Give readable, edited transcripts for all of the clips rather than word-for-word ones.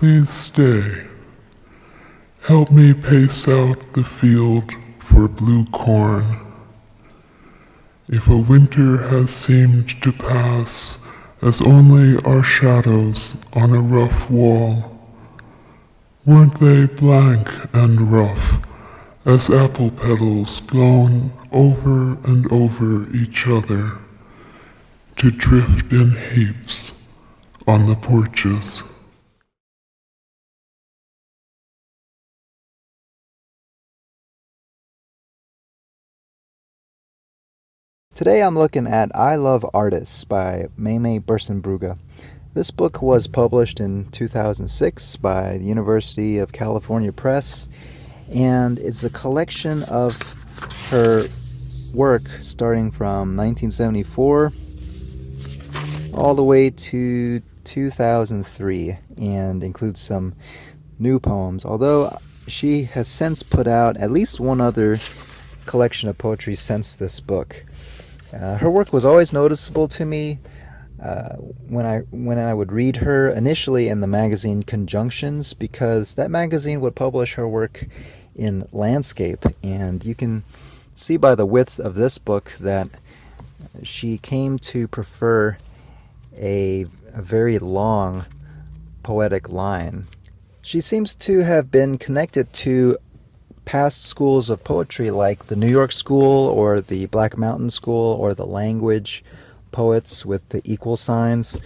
Please stay. Help me pace out the field for blue corn. If a winter has seemed to pass as only our shadows on a rough wall, weren't they blank and rough as apple petals blown over and over each other to drift in heaps on the porches? Today I'm looking at I Love Artists by Mei-mei Berssenbrugge. This book was published in 2006 by the University of California Press, and it's a collection of her work starting from 1974 all the way to 2003, and includes some new poems, although she has since put out at least one other collection of poetry since this book. Her work was always noticeable to me when I would read her initially in the magazine Conjunctions, because that magazine would publish her work in landscape, and you can see by the width of this book that she came to prefer a very long poetic line. She seems to have been connected to past schools of poetry like the New York School or the Black Mountain School or the language poets with the equal signs,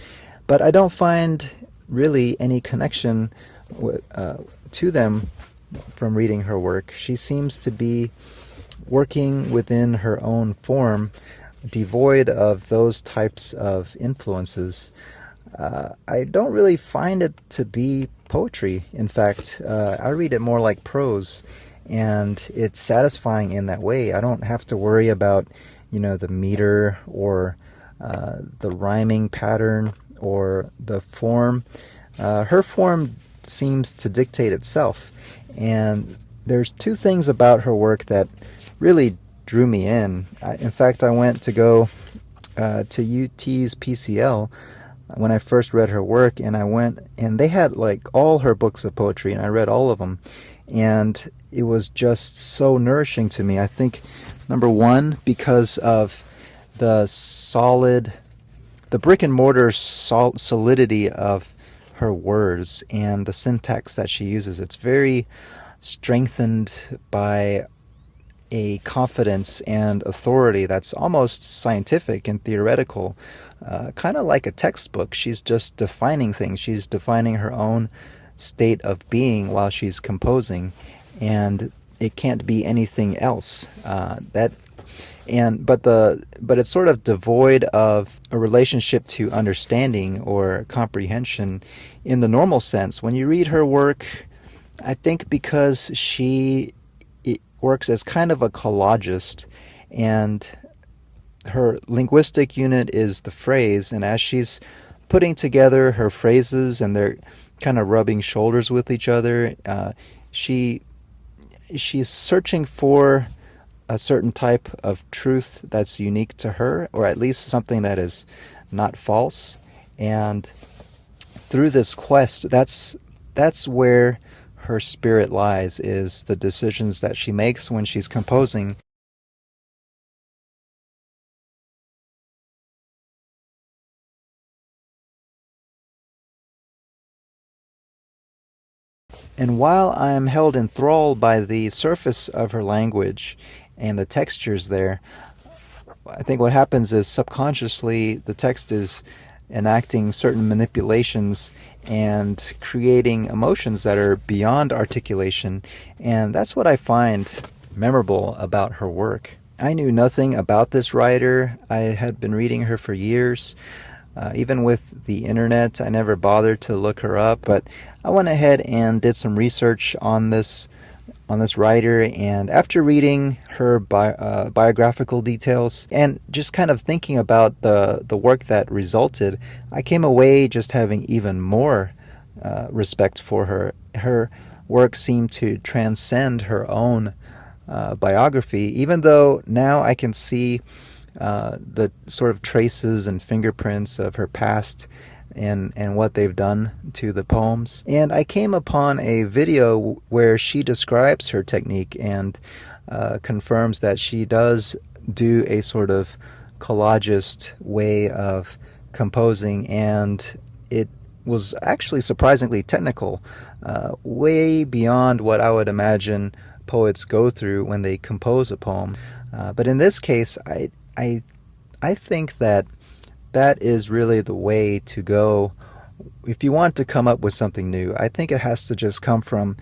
but I don't find really any connection to them from reading her work. She seems to be working within her own form, devoid of those types of influences. I don't really find it to be poetry. In fact, I read it more like prose, and it's satisfying in that way. I don't have to worry about, the meter or the rhyming pattern or the form. Her form seems to dictate itself, and there's two things about her work that really drew me in. In fact, I went to go to UT's PCL when I first read her work, and I went, and they had like all her books of poetry, and I read all of them, and it was just so nourishing to me. I think, number one, because of the brick and mortar solidity of her words and the syntax that she uses. It's very strengthened by a confidence and authority that's almost scientific and theoretical, kind of like a textbook. She's just defining things. She's defining her own state of being while she's composing, and it can't be anything else. But it's sort of devoid of a relationship to understanding or comprehension in the normal sense. When you read her work, I think because she works as kind of a collagist, and her linguistic unit is the phrase, and as she's putting together her phrases and they're kind of rubbing shoulders with each other, she's searching for a certain type of truth that's unique to her, or at least something that is not false. And through this quest, that's where her spirit lies, is the decisions that she makes when she's composing. And while I'm held enthralled by the surface of her language and the textures there, I think what happens is subconsciously the text is enacting certain manipulations and creating emotions that are beyond articulation, and that's what I find memorable about her work. I knew nothing about this writer. I had been reading her for years. Even with the internet, I never bothered to look her up, but I went ahead and did some research on this writer, and after reading her biographical details and just kind of thinking about the work that resulted, I came away just having even more respect for her. Her work seemed to transcend her own biography, even though now I can see the sort of traces and fingerprints of her past and what they've done to the poems. And I came upon a video where she describes her technique and confirms that she does do a sort of collagist way of composing, and it was actually surprisingly technical, way beyond what I would imagine poets go through when they compose a poem. But in this case, I think that that is really the way to go if you want to come up with something new. I think it has to just come from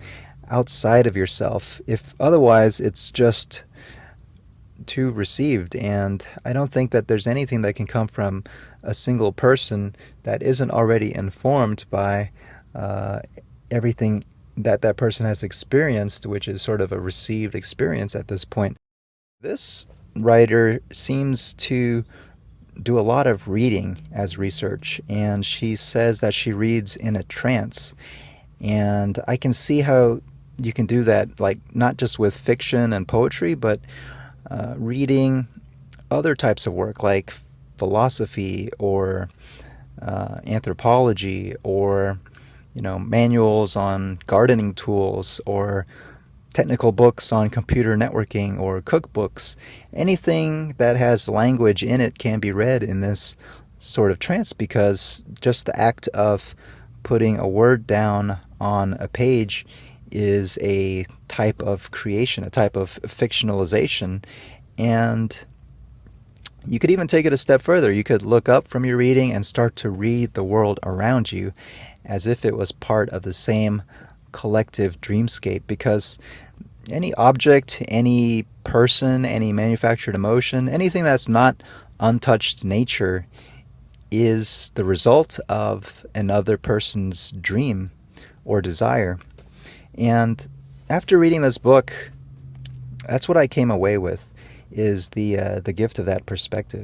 outside of yourself. If otherwise, it's just too received, and I don't think that there's anything that can come from a single person that isn't already informed by everything that that person has experienced, which is sort of a received experience at this point. This writer seems to do a lot of reading as research, and she says that she reads in a trance. And I can see how you can do that, like not just with fiction and poetry, but reading other types of work like philosophy or anthropology, or manuals on gardening tools, or technical books on computer networking, or cookbooks. Anything that has language in it can be read in this sort of trance, because just the act of putting a word down on a page is a type of creation, a type of fictionalization. And you could even take it a step further. You could look up from your reading and start to read the world around you as if it was part of the same collective dreamscape, because any object, any person, any manufactured emotion, anything that's not untouched nature is the result of another person's dream or desire. And after reading this book, that's what I came away with, is the gift of that perspective.